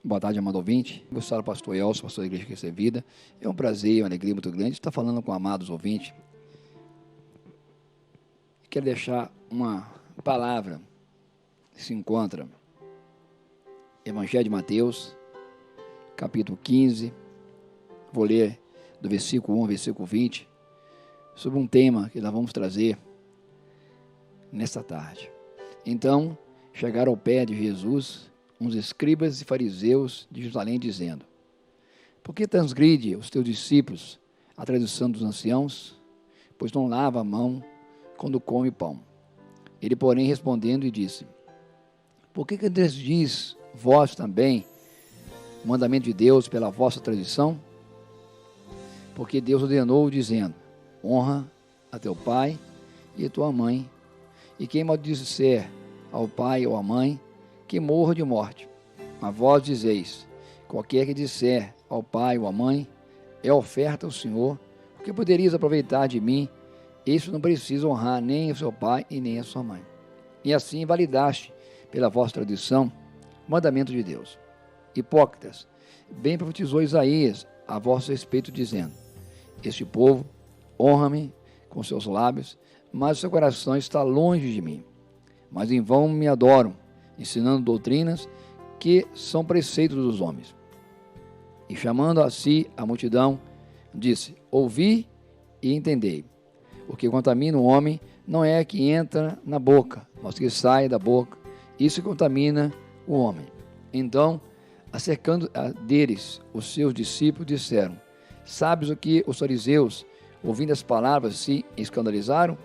Boa tarde, amado ouvinte. Eu sou o pastor Elcio, pastor da Igreja Crescer Vida. É um prazer, uma alegria muito grande estar falando com amados ouvintes. Quero deixar uma palavra que se encontra Evangelho de Mateus, capítulo 15. Vou ler do versículo 1 ao versículo 20, sobre um tema que nós vamos trazer nesta tarde. Então, chegaram ao pé de Jesus uns escribas e fariseus de Jerusalém, dizendo: por que transgride os teus discípulos a tradição dos anciãos, pois não lava a mão quando come pão? Ele, porém, respondendo, disse: por que transgridis vós também o mandamento de Deus pela vossa tradição? Porque Deus ordenou, dizendo: honra a teu pai e a tua mãe, e quem maldisser ao pai ou à mãe, que morra de morte. Mas vós dizeis: qualquer que disser ao pai ou à mãe, é oferta ao Senhor, porque poderias aproveitar de mim? Isso não precisa honrar nem o seu pai e nem a sua mãe. E assim validaste pela vossa tradição o mandamento de Deus. Hipócritas, bem profetizou Isaías a vosso respeito, dizendo: este povo honra-me com seus lábios, mas o seu coração está longe de mim. Mas em vão me adoram, ensinando doutrinas que são preceitos dos homens. E chamando a si a multidão, disse: ouvi e entendei. O que contamina o homem não é que entra na boca, mas que sai da boca. Isso contamina o homem. Então, acercando deles, os seus discípulos disseram: sabes o que os fariseus, ouvindo as palavras, se escandalizaram?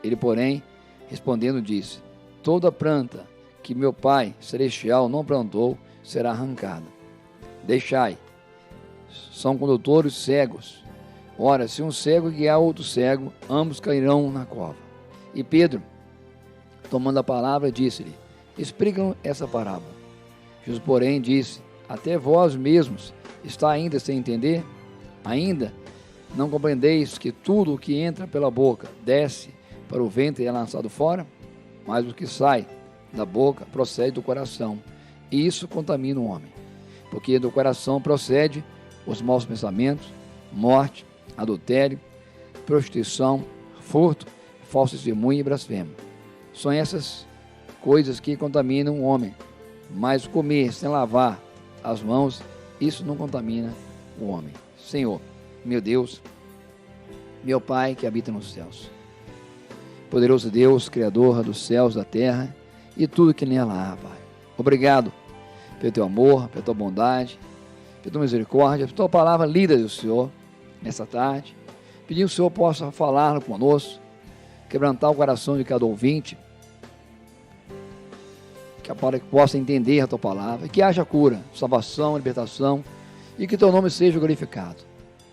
Ele, porém, respondendo, disse: toda planta que meu Pai Celestial não plantou será arrancada. Deixai, são condutores cegos. Ora, se um cego guiar outro cego, ambos cairão na cova. E Pedro, tomando a palavra, disse-lhe: explica essa parábola. Jesus, porém, disse: até vós mesmos está ainda sem entender? Ainda não compreendeis que tudo o que entra pela boca desce para o ventre e é lançado fora? Mas o que sai da boca procede do coração, e isso contamina o homem. Porque do coração procede os maus pensamentos, morte, adultério, prostituição, furto, falso testemunho e blasfêmia. São essas coisas que contaminam o homem, mas comer sem lavar as mãos, isso não contamina o homem. Senhor, meu Deus, meu Pai que habita nos céus, poderoso Deus, Criador dos céus, da terra e tudo que nela há, Pai. Obrigado pelo teu amor, pela tua bondade, pela tua misericórdia, pela tua palavra lida do Senhor nessa tarde. Pedir que o Senhor possa falar conosco, quebrantar o coração de cada ouvinte, para que possa entender a tua palavra, que haja cura, salvação, libertação, e que teu nome seja glorificado.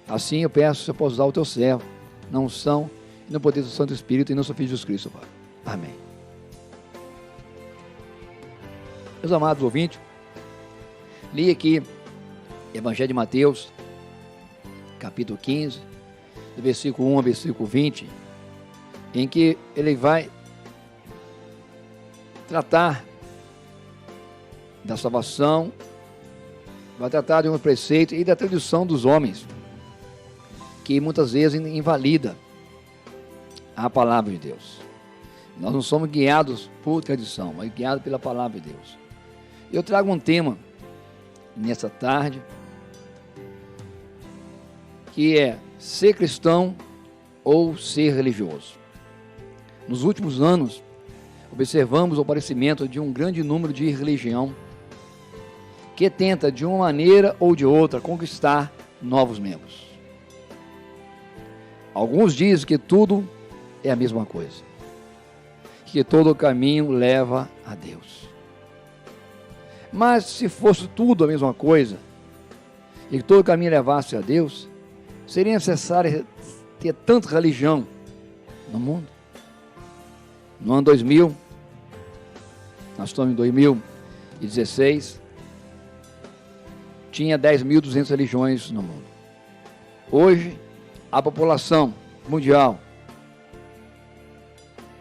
Assim eu peço que você possa usar o teu servo, na unção e no poder do Santo Espírito, e no seu Filho Jesus Cristo, Pai. Amém. Meus amados ouvintes, li aqui Evangelho de Mateus, capítulo 15, do versículo 1 ao versículo 20, em que ele vai tratar da salvação, vai tratar de um preceito e da tradição dos homens, que muitas vezes invalida a palavra de Deus. Nós não somos guiados por tradição, mas guiados pela palavra de Deus. Eu trago um tema nessa tarde, que é ser cristão ou ser religioso. Nos últimos anos, observamos o aparecimento de um grande número de religião que tenta, de uma maneira ou de outra, conquistar novos membros. Alguns dizem que tudo é a mesma coisa, que todo caminho leva a Deus. Mas se fosse tudo a mesma coisa, e que todo caminho levasse a Deus, seria necessário ter tanta religião no mundo? No ano 2000, nós estamos em 2016, tinha 10.200 religiões no mundo. Hoje, a população mundial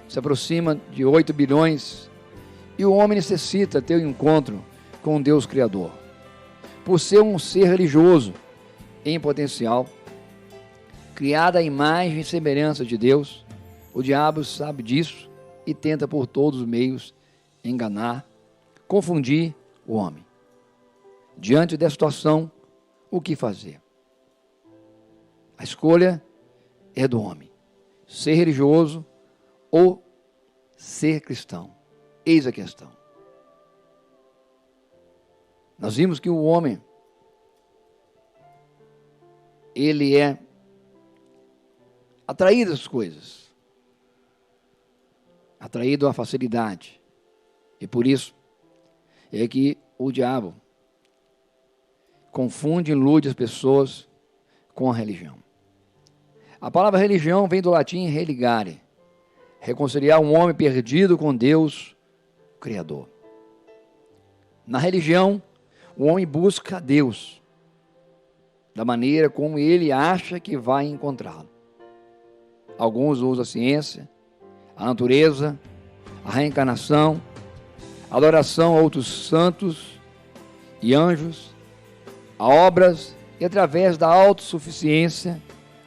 se aproxima de 8 bilhões e o homem necessita ter um encontro com um Deus Criador. por ser um ser religioso em potencial, criado à imagem e semelhança de Deus, o diabo sabe disso e tenta por todos os meios enganar, confundir o homem. Diante dessa situação, o que fazer? A escolha é do homem, ser religioso ou ser cristão. Eis a questão. Nós vimos que o homem, ele é atraído às coisas, atraído à facilidade. E por isso é que o diabo confunde e ilude as pessoas com a religião. A palavra religião vem do latim religare, reconciliar um homem perdido com Deus, o Criador. Na religião, o homem busca a Deus da maneira como ele acha que vai encontrá-lo. Alguns usam a ciência, a natureza, a reencarnação, a adoração a outros santos e anjos, a obras e através da autossuficiência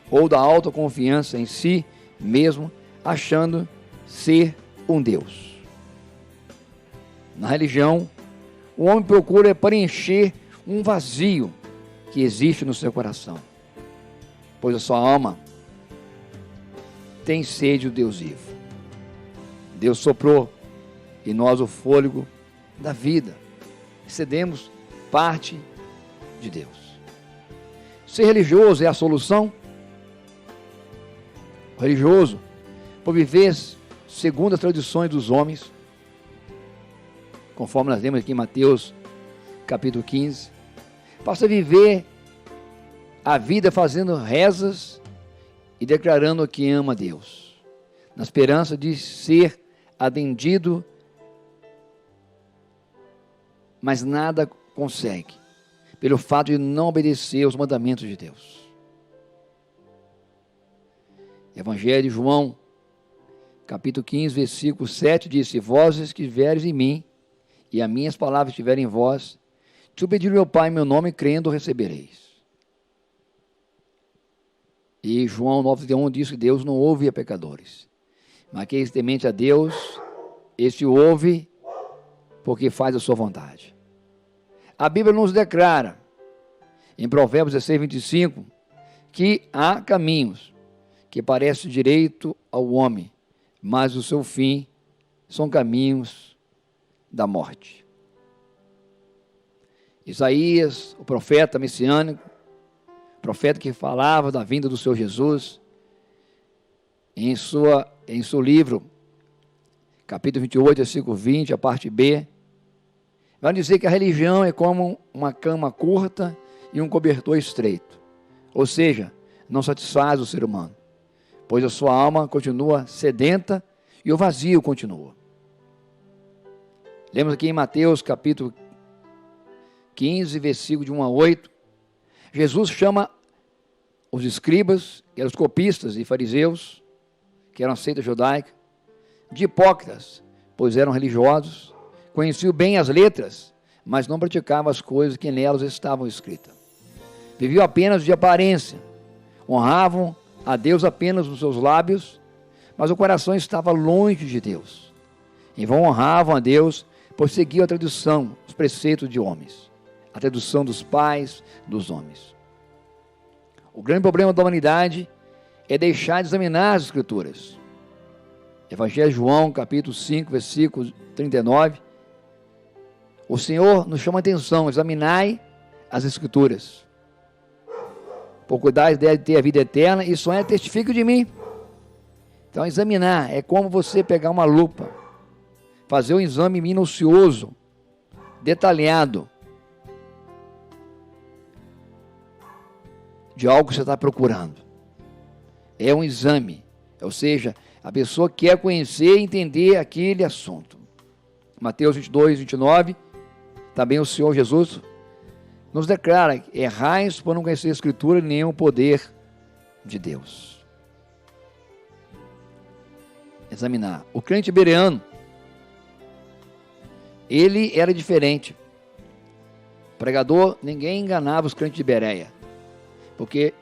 ou da autoconfiança em si mesmo, achando ser um Deus. Na religião, o homem procura preencher um vazio que existe no seu coração, pois a sua alma tem sede do Deus vivo. Deus soprou em nós o fôlego da vida. Recebemos parte de Deus. Ser religioso é a solução? O religioso, por viver segundo as tradições dos homens, conforme nós lemos aqui em Mateus capítulo 15, passa a viver a vida fazendo rezas e declarando que ama a Deus, na esperança de ser atendido, mas nada consegue, pelo fato de não obedecer aos mandamentos de Deus. Evangelho de João, capítulo 15, versículo 7, diz: se vós estiveres em mim, e as minhas palavras estiverem em vós, se o pedir meu Pai em meu nome, crendo, recebereis. E João 9,31 diz que Deus não ouve a pecadores, mas aquele que temente a Deus, esse ouve porque faz a sua vontade. A Bíblia nos declara, em Provérbios 16:25, que há caminhos que parecem direito ao homem, mas o seu fim são caminhos da morte. Isaías, o profeta messiânico, profeta que falava da vinda do Senhor Jesus, em seu livro, capítulo 28, versículo 20, a parte B, vai dizer que a religião é como uma cama curta e um cobertor estreito, ou seja, não satisfaz o ser humano, pois a sua alma continua sedenta e o vazio continua. Lemos aqui em Mateus capítulo 15, versículo de 1 a 8, Jesus chama os escribas, que eram os copistas e fariseus, que eram a seita judaica, de hipócritas, pois eram religiosos, conheciam bem as letras, mas não praticavam as coisas que nelas estavam escritas. Viviam apenas de aparência, honravam a Deus apenas nos seus lábios, mas o coração estava longe de Deus. Em vão honravam a Deus, pois seguiam a tradição, os preceitos de homens, a tradução dos pais dos homens. O grande problema da humanidade é deixar de examinar as Escrituras. Evangelho de João, capítulo 5, versículo 39. O Senhor nos chama a atenção: examinai as Escrituras, por cuidar de ter a vida eterna, e só testifico de mim. Então, examinar é como você pegar uma lupa, fazer um exame minucioso, detalhado, de algo que você está procurando. É um exame, ou seja, a pessoa quer conhecer e entender aquele assunto. Mateus 22, 29, também o Senhor Jesus nos declara: errais por não conhecer a Escritura nem o poder de Deus. Examinar. O crente bereano, ele era diferente. pregador, ninguém enganava os crentes de Bereia, porque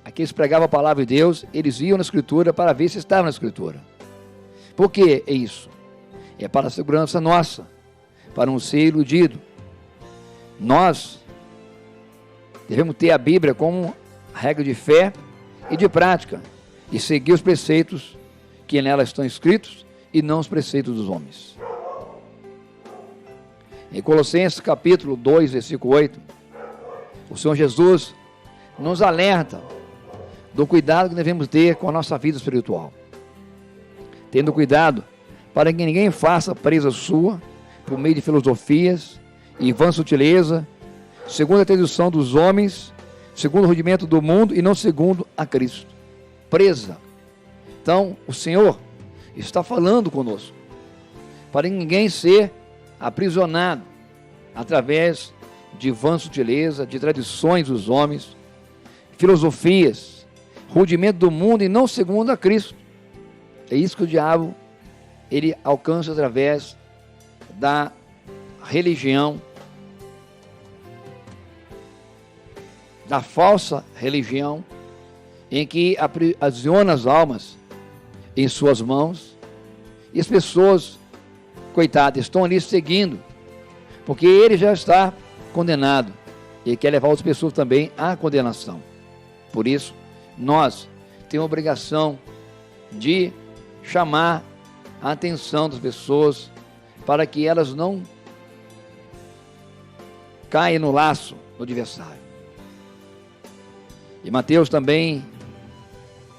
aqueles que pregavam a palavra de Deus, eles iam na Escritura para ver se estava na Escritura. Por que é isso? É para a segurança nossa, para não ser iludido. Nós devemos ter a Bíblia como regra de fé e de prática, e seguir os preceitos que nela estão escritos e não os preceitos dos homens. Em Colossenses capítulo 2, versículo 8, o Senhor Jesus nos alerta do cuidado que devemos ter com a nossa vida espiritual, tendo cuidado para que ninguém faça presa sua por meio de filosofias e vã sutileza, segundo a tradição dos homens, segundo o rudimento do mundo e não segundo a Cristo. Presa. Então, o Senhor está falando conosco, para ninguém ser aprisionado através de vã sutileza, de tradições dos homens, filosofias, rudimento do mundo e não segundo a Cristo. É isso que o diabo, ele alcança através da religião, da falsa religião, em que aprisiona as almas em suas mãos, e as pessoas, coitadas, estão ali seguindo, porque ele já está condenado, e quer levar outras pessoas também à condenação. Por isso, nós temos a obrigação de chamar a atenção das pessoas, para que elas não caiam no laço do adversário. E Mateus também,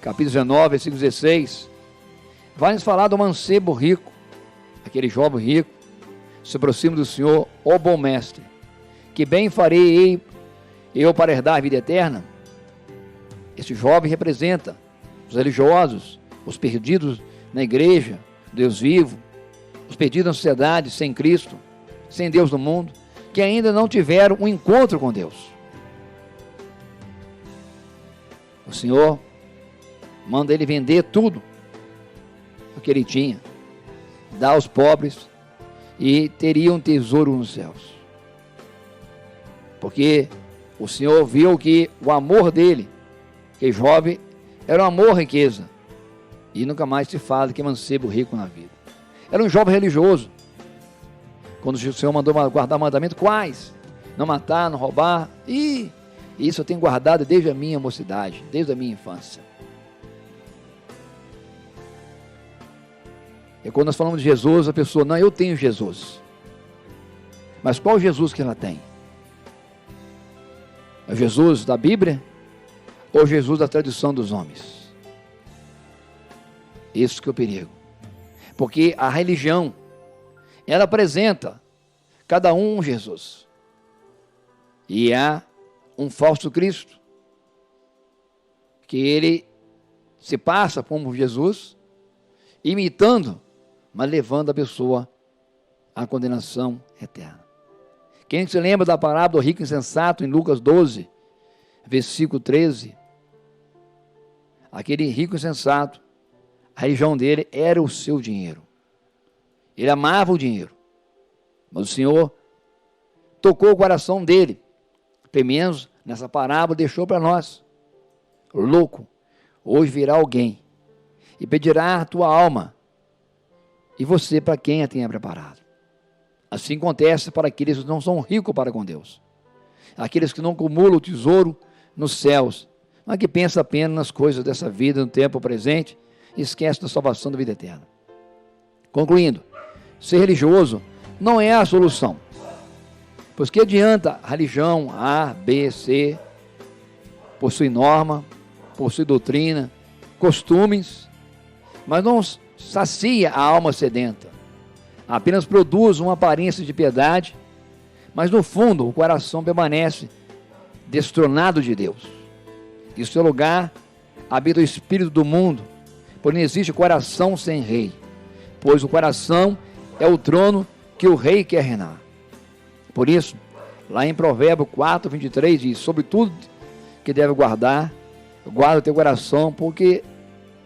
capítulo 19, versículo 16, vai nos falar do mancebo rico, aquele jovem rico, se aproxima do Senhor, ó bom mestre, que bem farei eu para herdar a vida eterna? Esse jovem representa os religiosos, os perdidos na igreja, Deus vivo, os perdidos na sociedade, sem Cristo, sem Deus no mundo, que ainda não tiveram um encontro com Deus. O Senhor manda ele vender tudo o que ele tinha, dar aos pobres, e teria um tesouro nos céus. Porque o Senhor viu que o amor dele, que jovem, era um amor riqueza, e nunca mais se fala que mancebo rico na vida. Era um jovem religioso. Quando o Senhor mandou guardar mandamento, quais? Não matar, não roubar. E isso eu tenho guardado desde a minha mocidade, desde a minha infância. E quando nós falamos de Jesus, a pessoa, não, eu tenho Jesus. Mas qual Jesus que ela tem? É o Jesus da Bíblia ou Jesus da tradição dos homens? Isso que é o perigo. Porque a religião, ela apresenta cada um Jesus. E há um falso Cristo, que ele se passa como Jesus, imitando, mas levando a pessoa à condenação eterna. Quem se lembra da parábola do rico insensato em Lucas 12, versículo 13? Aquele rico insensato, a religião dele era o seu dinheiro. Ele amava o dinheiro, mas o Senhor tocou o coração dele. Pelo menos nessa parábola deixou para nós: louco, hoje virá alguém e pedirá a tua alma, e você para quem a tenha preparado. Assim acontece para aqueles que não são ricos para com Deus, aqueles que não acumulam o tesouro nos céus, mas que pensam apenas nas coisas dessa vida, no tempo presente, e esquecem da salvação da vida eterna. Concluindo, ser religioso não é a solução, pois que adianta a religião A, B, C, possui norma, possui doutrina, costumes, mas não sacia a alma sedenta, apenas produz uma aparência de piedade, mas no fundo o coração permanece destronado de Deus. Em seu lugar habita o espírito do mundo, porém existe coração sem rei, pois o coração é o trono que o rei quer reinar. Por isso, lá em Provérbios 4, 23, diz: sobre tudo que deve guardar, guarda o teu coração, porque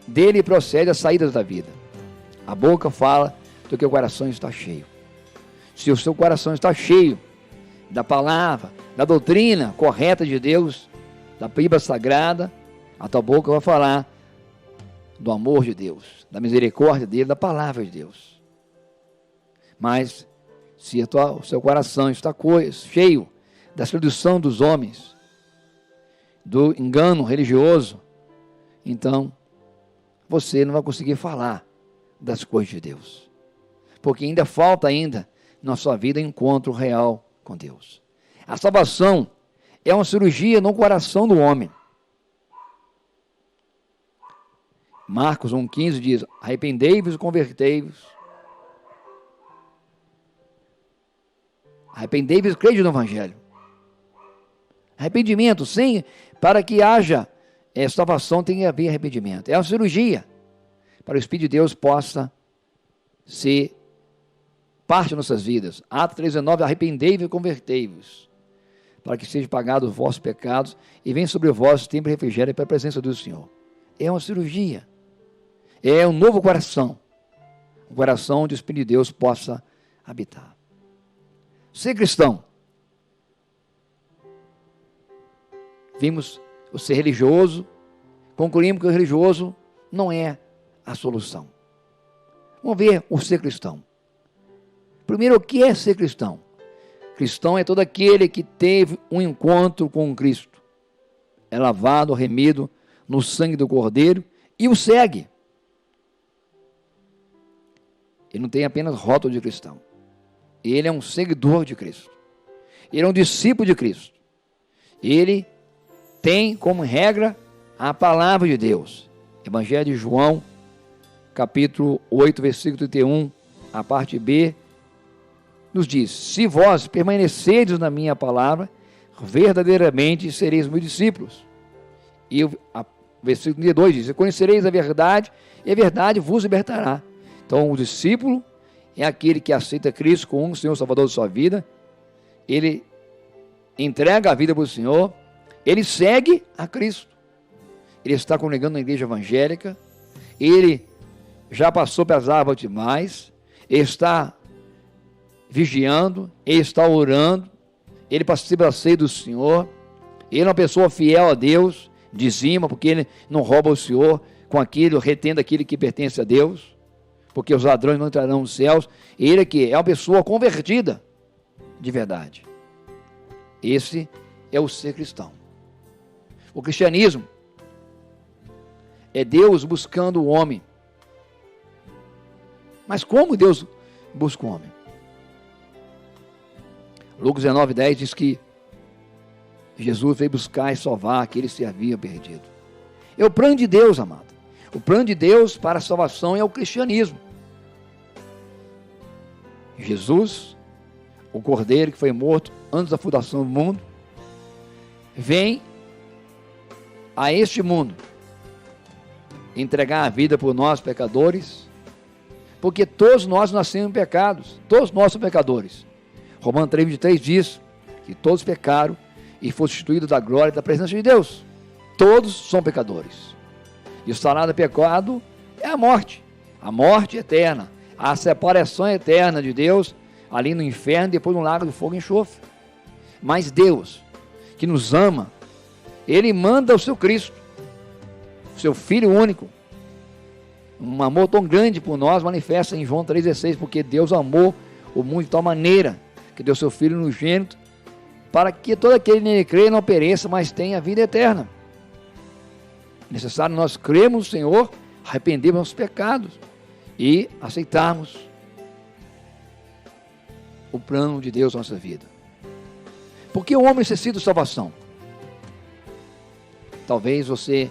dele procede as saídas da vida. A boca fala do que o coração está cheio. Se o seu coração está cheio da palavra, da doutrina correta de Deus, da Bíblia Sagrada, a tua boca vai falar do amor de Deus, da misericórdia dele, da palavra de Deus. Mas se o seu coração está cheio da sedução dos homens, do engano religioso, então você não vai conseguir falar das coisas de Deus, porque ainda falta na sua vida encontro real com Deus. A salvação é uma cirurgia no coração do homem. Marcos 1,15 diz: arrependei-vos e convertei-vos. Arrependei-vos e crede no Evangelho. Arrependimento, sim, para que haja salvação tem que haver arrependimento. É uma cirurgia para o Espírito de Deus possa ser parte de nossas vidas. Atos 3,19, arrependei-vos e convertei-vos, para que sejam pagados os vossos pecados e venha sobre vós tempo de refrigério para a presença do Senhor. É uma cirurgia. É um novo coração. Um coração onde o Espírito de Deus possa habitar. Ser cristão. Vimos o ser religioso, concluímos que o religioso não é a solução. Vamos ver o ser cristão. Primeiro, o que é ser cristão? Cristão é todo aquele que teve um encontro com Cristo. É lavado, remido no sangue do Cordeiro e o segue. Ele não tem apenas rótulo de cristão. Ele é um seguidor de Cristo. Ele é um discípulo de Cristo. Ele tem como regra a palavra de Deus. Evangelho de João, capítulo 8, versículo 31, a parte B, nos diz: se vós permanecerdes na minha palavra, verdadeiramente sereis meus discípulos. E o versículo 32 diz: conhecereis a verdade, e a verdade vos libertará. Então, o discípulo é aquele que aceita Cristo como o Senhor Salvador da sua vida. Ele entrega a vida para o Senhor. Ele segue a Cristo. Ele está congregando na igreja evangélica. Ele já passou pelas águas bautismais. Ele está vigiando. Ele está orando. Ele participa da ceia do Senhor. Ele é uma pessoa fiel a Deus. Dizima, porque ele não rouba o Senhor com aquilo, retendo aquilo que pertence a Deus. Porque os ladrões não entrarão nos céus. Ele aqui é uma pessoa convertida de verdade. Esse é o ser cristão. O cristianismo é Deus buscando o homem. Mas como Deus busca o homem? Lucas 19:10 diz que Jesus veio buscar e salvar aqueles que se haviam perdido. É o plano de Deus, amado. O plano de Deus para a salvação é o cristianismo. Jesus, o Cordeiro que foi morto antes da fundação do mundo, vem a este mundo entregar a vida por nós pecadores, porque todos nós nascemos pecados, todos nós somos pecadores. Romanos 3:23 diz que todos pecaram e foram destituídos da glória e da presença de Deus. Todos são pecadores. E o salário do pecado é a morte eterna, a separação eterna de Deus, ali no inferno, depois no lago de fogo e enxofre. Mas Deus, que nos ama, Ele manda o seu Cristo, o seu Filho único, um amor tão grande por nós, manifesta em João 3,16, porque Deus amou o mundo de tal maneira, que deu seu Filho unigênito, para que todo aquele que nele crê não pereça, mas tenha vida eterna. É necessário nós crermos no Senhor, arrependermos dos pecados e aceitarmos o plano de Deus na nossa vida. Porque o homem necessita de salvação. Talvez você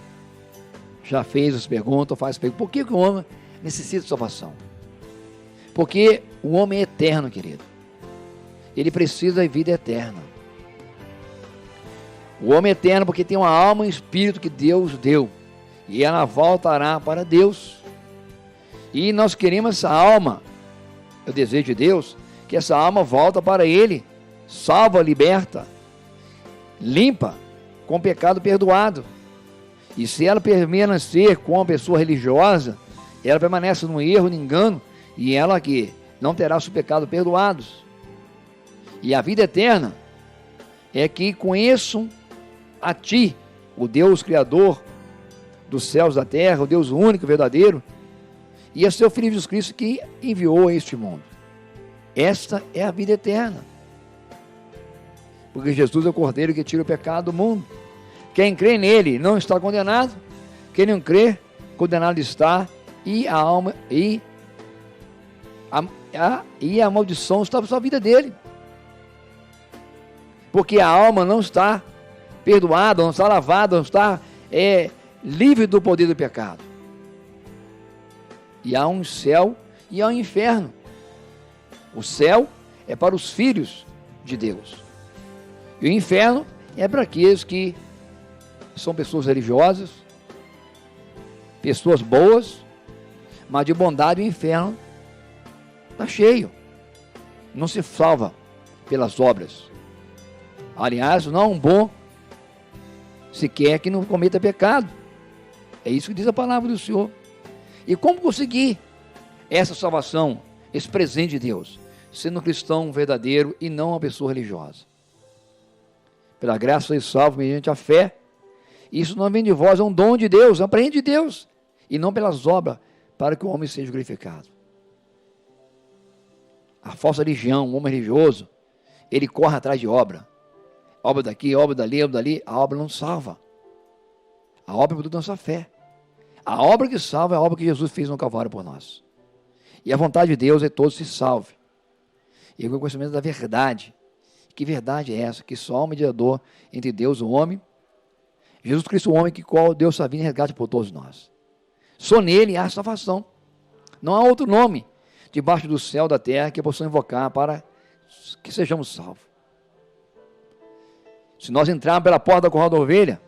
já fez essa pergunta ou faz essa pergunta: por que o homem necessita de salvação? Porque o homem é eterno, querido. Ele precisa de vida eterna. O homem é eterno porque tem uma alma e um espírito que Deus deu, e ela voltará para Deus. E nós queremos essa alma, é o desejo de Deus, que essa alma volta para Ele, salva, liberta, limpa, com pecado perdoado. E se ela permanecer com uma pessoa religiosa, ela permanece no erro, no engano, e ela que não terá seus pecados perdoados. E a vida eterna é que conheçam a Ti, o Deus Criador dos céus e da terra, o Deus único, verdadeiro, e a Seu Filho Jesus Cristo que enviou a este mundo. Esta é a vida eterna. Porque Jesus é o Cordeiro que tira o pecado do mundo. Quem crê nele não está condenado. Quem não crê, condenado está, e a alma e a maldição está sobre a vida dele. Porque a alma não está perdoada, não está lavada, não está livre do poder do pecado. E há um céu e há um inferno. O céu é para os filhos de Deus. E o inferno é para aqueles que são pessoas religiosas, pessoas boas, mas de bondade o inferno está cheio. Não se salva pelas obras. Aliás, não é um bom sequer que não cometa pecado. É isso que diz a palavra do Senhor. E como conseguir essa salvação, esse presente de Deus? Sendo um cristão verdadeiro e não uma pessoa religiosa. Pela graça sois salvos mediante a fé. Isso não vem de vós, é um dom de Deus, é um presente de Deus. E não pelas obras, para que o homem seja glorificado. A falsa religião, o homem religioso, ele corre atrás de obra. Obra daqui, obra dali, obra dali. A obra não salva. A obra é produto da nossa fé. A obra que salva é a obra que Jesus fez no Calvário por nós. E a vontade de Deus é que todos se salvem. E o conhecimento da verdade. Que verdade é essa? Que só há um mediador entre Deus e o homem. Jesus Cristo, o homem que qual Deus está vindo e resgate por todos nós. Só nele há salvação. Não há outro nome debaixo do céu, da terra, que possamos invocar para que sejamos salvos. Se nós entrarmos pela porta da curral da ovelha,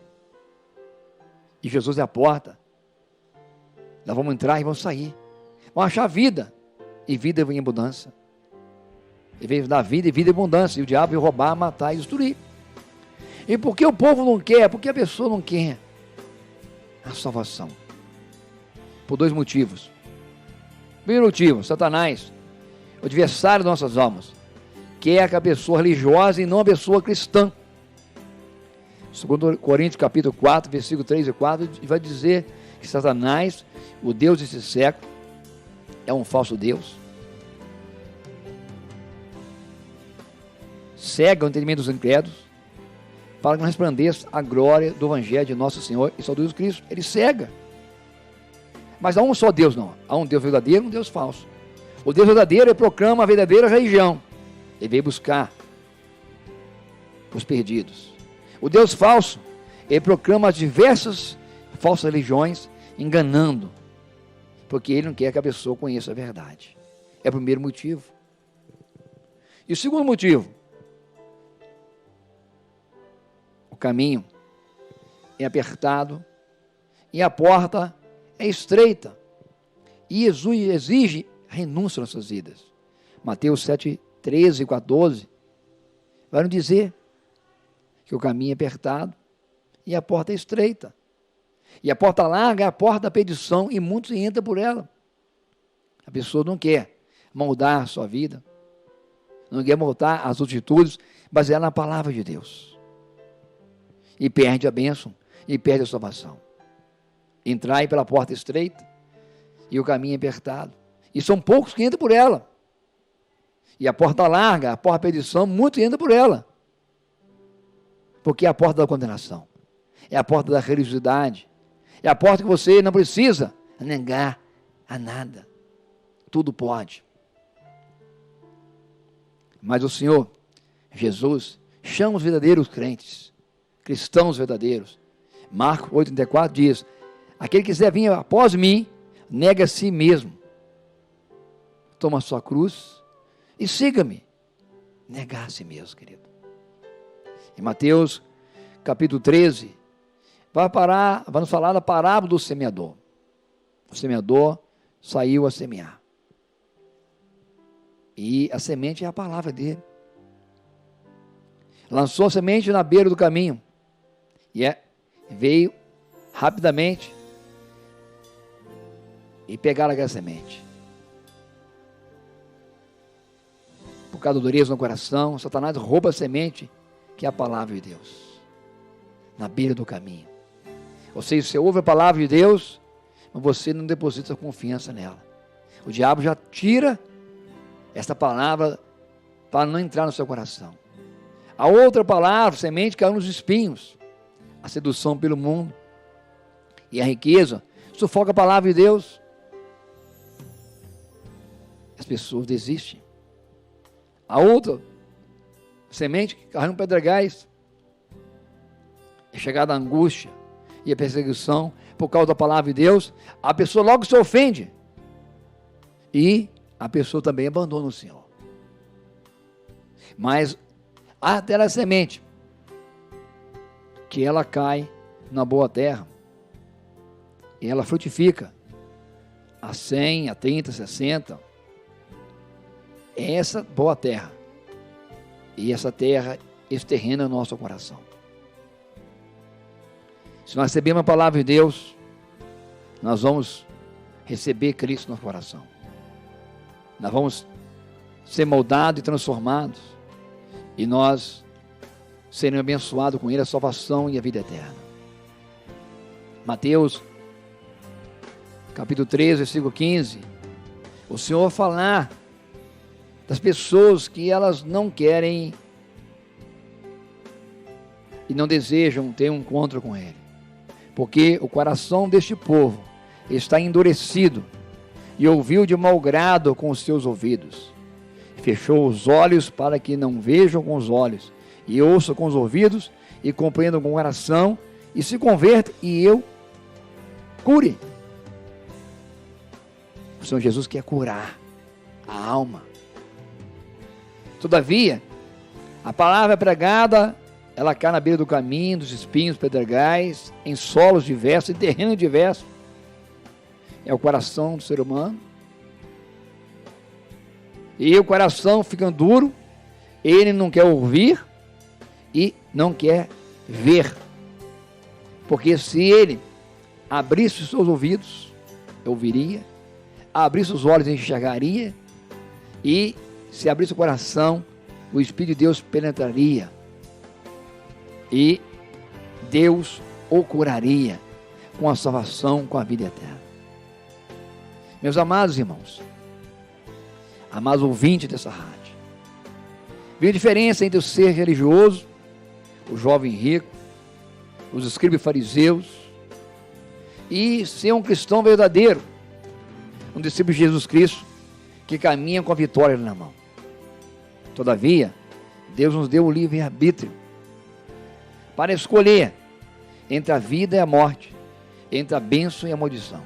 e Jesus é a porta, nós vamos entrar e vamos sair. Vamos achar vida, e vida em abundância. Ele veio dar vida e vida em abundância, e o diabo veio roubar, matar e destruir. E por que o povo não quer? Porque a pessoa não quer a salvação. Por dois motivos. Primeiro motivo, Satanás, o adversário das nossas almas, quer que a pessoa religiosa e não a pessoa cristã. 2 Coríntios capítulo 4, versículo 3 e 4, vai dizer que Satanás, o Deus desse século, é um falso Deus. Cega o entendimento dos incrédulos, para que não resplandeça a glória do Evangelho de nosso Senhor e Salvador Jesus Cristo. Ele cega. Mas há um só Deus, não. Há um Deus verdadeiro e um Deus falso. O Deus verdadeiro, ele proclama a verdadeira religião. Ele veio buscar os perdidos. O Deus falso, ele proclama as diversas falsas religiões, enganando, porque ele não quer que a pessoa conheça a verdade. É o primeiro motivo. E o segundo motivo, o caminho é apertado e a porta é estreita e exige renúncia nas suas vidas. Mateus 7, 13 e 14 vai nos dizer que o caminho é apertado e a porta é estreita. E a porta larga é a porta da perdição e muitos entram por ela. A pessoa não quer moldar a sua vida, não quer moldar as atitudes baseadas na palavra de Deus. E perde a bênção e perde a salvação. Entrai pela porta estreita e o caminho é apertado. E são poucos que entram por ela. E a porta larga, a porta da perdição, muitos entram por ela. Porque é a porta da condenação. É a porta da religiosidade. É a porta que você não precisa negar a nada. Tudo pode. Mas o Senhor, Jesus, chama os verdadeiros crentes, cristãos verdadeiros. Marcos 8,34 diz: aquele que quiser vir após mim, nega a si mesmo. Toma a sua cruz e siga-me. Negar a si mesmo, querido. Em Mateus capítulo 13, vai nos falar da parábola do semeador. O semeador saiu a semear. E a semente é a palavra dele. Lançou a semente na beira do caminho. E veio rapidamente e pegaram aquela semente. Por causa da dureza no coração, Satanás rouba a semente que é a palavra de Deus, na beira do caminho. Ou seja, você ouve a palavra de Deus, mas você não deposita confiança nela. O diabo já tira essa palavra para não entrar no seu coração. A outra palavra, semente, caiu nos espinhos. A sedução pelo mundo e a riqueza sufoca a palavra de Deus. As pessoas desistem. A outra semente que caiu no pedregais é chegada a angústia e a perseguição por causa da palavra de Deus. A pessoa logo se ofende e a pessoa também abandona o Senhor. Mas há aquela semente que ela cai na boa terra e ela frutifica a 100, a 30, 60. É essa boa terra. E essa terra, esse terreno é o nosso coração. Se nós recebemos a palavra de Deus, nós vamos receber Cristo no coração. Nós vamos ser moldados e transformados. E nós seremos abençoados com Ele, a salvação e a vida eterna. Mateus, capítulo 13, versículo 15. O Senhor vai falar das pessoas que elas não querem e não desejam ter um encontro com Ele. Porque o coração deste povo está endurecido e ouviu de mau grado com os seus ouvidos. Fechou os olhos para que não vejam com os olhos, e ouçam com os ouvidos, e compreendam com o coração, e se convertam, e eu cure. O Senhor Jesus quer curar a alma. Todavia, a palavra pregada, ela cai na beira do caminho, dos espinhos, pedregais, em solos diversos, em terreno diverso. É o coração do ser humano. E o coração fica duro, ele não quer ouvir e não quer ver. Porque se ele abrisse os seus ouvidos, ouviria, abrisse os olhos, enxergaria, e se abrisse o coração, o Espírito de Deus penetraria e Deus o curaria com a salvação, com a vida eterna. Meus amados irmãos, amados ouvintes dessa rádio, viu a diferença entre o ser religioso, o jovem rico, os escribas e fariseus, e ser um cristão verdadeiro, um discípulo de Jesus Cristo, que caminha com a vitória na mão. Todavia, Deus nos deu o livre-arbítrio para escolher entre a vida e a morte, entre a bênção e a maldição.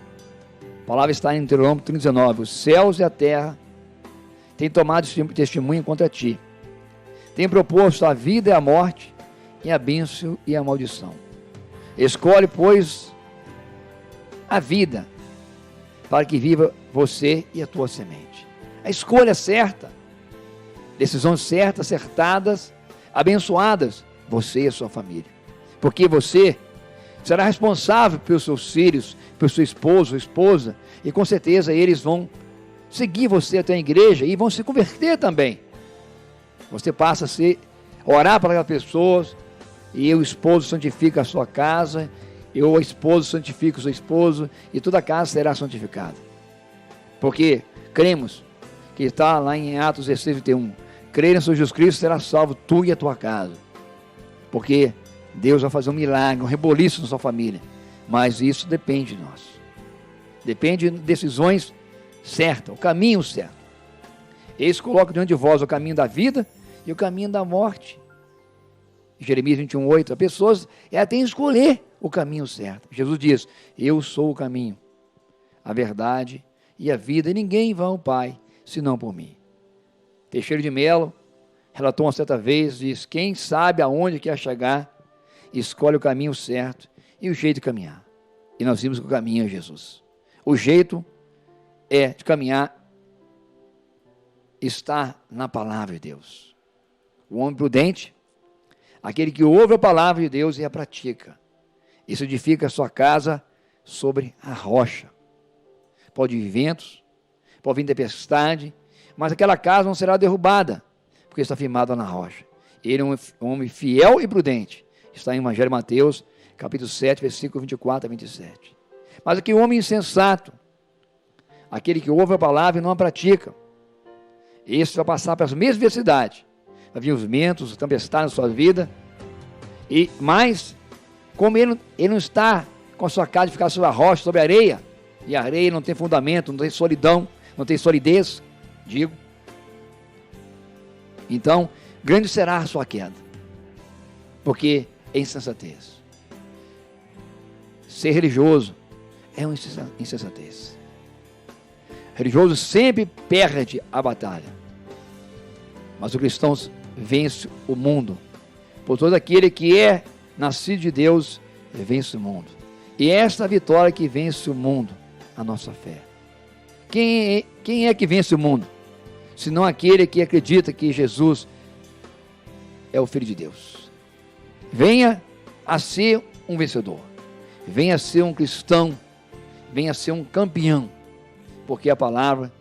A palavra está em Deuteronômio 39. Os céus e a terra têm tomado testemunho contra ti. Têm proposto a vida e a morte, e a bênção e a maldição. Escolhe, pois, a vida, para que viva você e a tua semente. A escolha certa, decisões certas, acertadas, abençoadas, você e a sua família. Porque você será responsável pelos seus filhos, pelo seu esposo ou esposa, e com certeza eles vão seguir você até a igreja e vão se converter também. Você passa a orar para aquelas pessoas, e o esposo santifica a sua casa, e o esposo santifica o seu esposo, e toda a casa será santificada. Porque cremos que está lá em Atos 16, 21, crer em Jesus Cristo, será salvo tu e a tua casa. Porque Deus vai fazer um milagre, um reboliço na sua família. Mas isso depende de nós. Depende de decisões certas, o caminho certo. Eles colocam diante de vós o caminho da vida e o caminho da morte. Jeremias 21:8, as pessoas têm que escolher o caminho certo. Jesus diz, eu sou o caminho, a verdade e a vida, e ninguém vai ao Pai, senão por mim. Teixeira de Melo relatou uma certa vez, diz, quem sabe aonde quer chegar, escolhe o caminho certo e o jeito de caminhar. E nós vimos que o caminho é Jesus. O jeito de caminhar está na palavra de Deus. O homem prudente, aquele que ouve a palavra de Deus e a pratica. Isso edifica a sua casa sobre a rocha. Pode vir ventos, pode vir tempestade, mas aquela casa não será derrubada, porque está firmada na rocha. Ele é um homem fiel e prudente. Está em Evangelho de Mateus, capítulo 7, versículo 24 a 27. Mas aqui o homem insensato, aquele que ouve a palavra e não a pratica, esse vai passar pelas mesmas adversidades. Vai vir os ventos, as tempestades na sua vida. Mas, como ele não está com a sua casa de ficar sobre a rocha, sobre a areia, e a areia não tem fundamento, não tem solidão, não tem solidez, digo. Então, grande será a sua queda, porque é insensatez. Ser religioso é uma insensatez. Religioso sempre perde a batalha, mas o cristão vence o mundo. Por todo aquele que é nascido de Deus, vence o mundo. E esta vitória que vence o mundo, a nossa fé. Quem é que vence o mundo? Senão aquele que acredita que Jesus é o Filho de Deus. Venha a ser um vencedor. Venha a ser um cristão. Venha a ser um campeão. Porque a palavra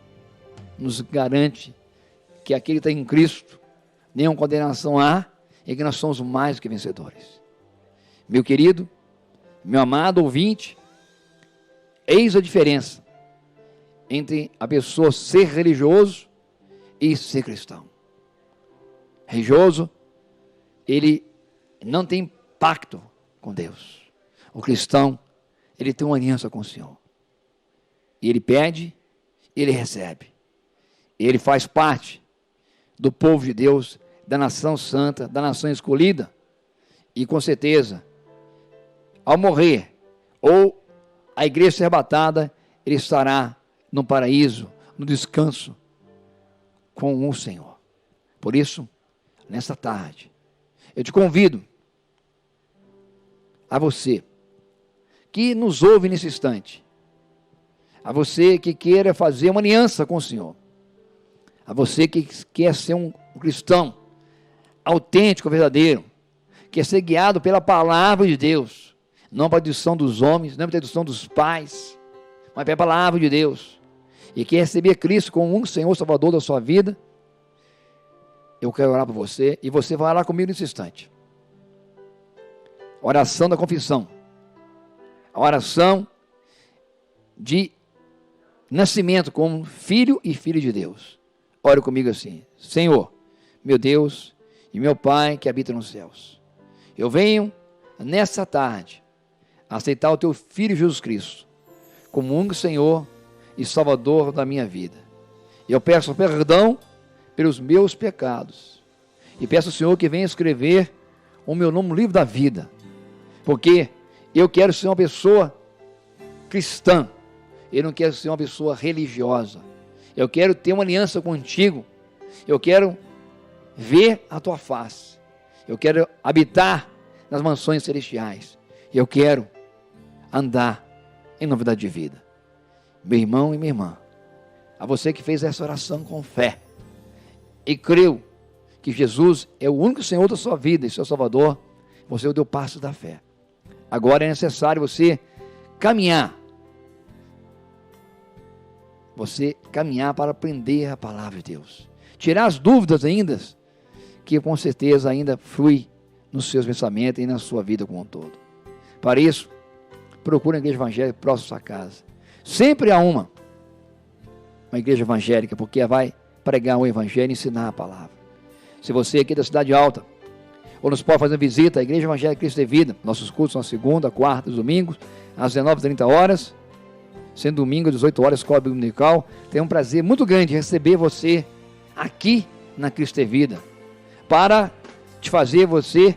nos garante que aquele que está em Cristo, nenhuma condenação há, e que nós somos mais do que vencedores. Meu querido, meu amado ouvinte, eis a diferença entre a pessoa ser religioso e ser cristão. Religioso, ele não tem pacto com Deus. O cristão, ele tem uma aliança com o Senhor. E ele pede, ele recebe. Ele faz parte do povo de Deus, da nação santa, da nação escolhida. E com certeza, ao morrer, ou a igreja ser arrebatada, ele estará no paraíso, no descanso com o Senhor. Por isso, nesta tarde, eu te convido a você que nos ouve nesse instante, a você que queira fazer uma aliança com o Senhor, a você que quer ser um cristão autêntico, verdadeiro, quer ser guiado pela palavra de Deus, não para a tradição dos homens, não para a tradição dos pais, mas pela palavra de Deus, e quer receber Cristo como um Senhor Salvador da sua vida, eu quero orar por você, e você vai orar comigo nesse instante. Oração da confissão, a oração de nascimento como filho e filha de Deus. Ore comigo assim: Senhor, meu Deus e meu Pai que habita nos céus, eu venho nessa tarde aceitar o teu Filho Jesus Cristo como único Senhor e Salvador da minha vida. Eu peço perdão pelos meus pecados e peço ao Senhor que venha escrever o meu nome no livro da vida, porque eu quero ser uma pessoa cristã, eu não quero ser uma pessoa religiosa, eu quero ter uma aliança contigo, eu quero ver a tua face, eu quero habitar nas mansões celestiais, eu quero andar em novidade de vida. Meu irmão e minha irmã, a você que fez essa oração com fé e creu que Jesus é o único Senhor da sua vida e seu Salvador, você deu o passo da fé. Agora é necessário você caminhar para aprender a palavra de Deus, tirar as dúvidas ainda, que com certeza ainda flui nos seus pensamentos e na sua vida como um todo. Para isso, procure uma igreja evangélica próxima à sua casa. Sempre há uma igreja evangélica, porque vai pregar o evangelho e ensinar a palavra. Se você aqui da Cidade Alta, ou nos pode fazer visita à Igreja Evangélica Cristo é Vida, nossos cultos são segunda, quarta e domingos, às 19h30, sendo domingo às 18h, escola dominical. Tem um prazer muito grande receber você aqui na Cristo é Vida, para te fazer você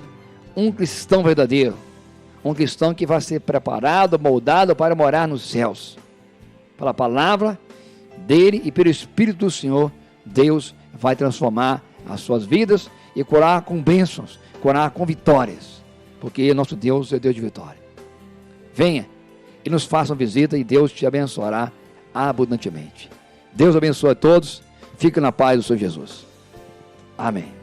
um cristão verdadeiro, um cristão que vai ser preparado, moldado para morar nos céus. Pela palavra dele e pelo Espírito do Senhor, Deus vai transformar as suas vidas e curar com bênçãos, curar com vitórias, porque nosso Deus é Deus de vitória. Venha e nos faça uma visita e Deus te abençoará abundantemente. Deus abençoe a todos, fique na paz do Senhor Jesus. Amém.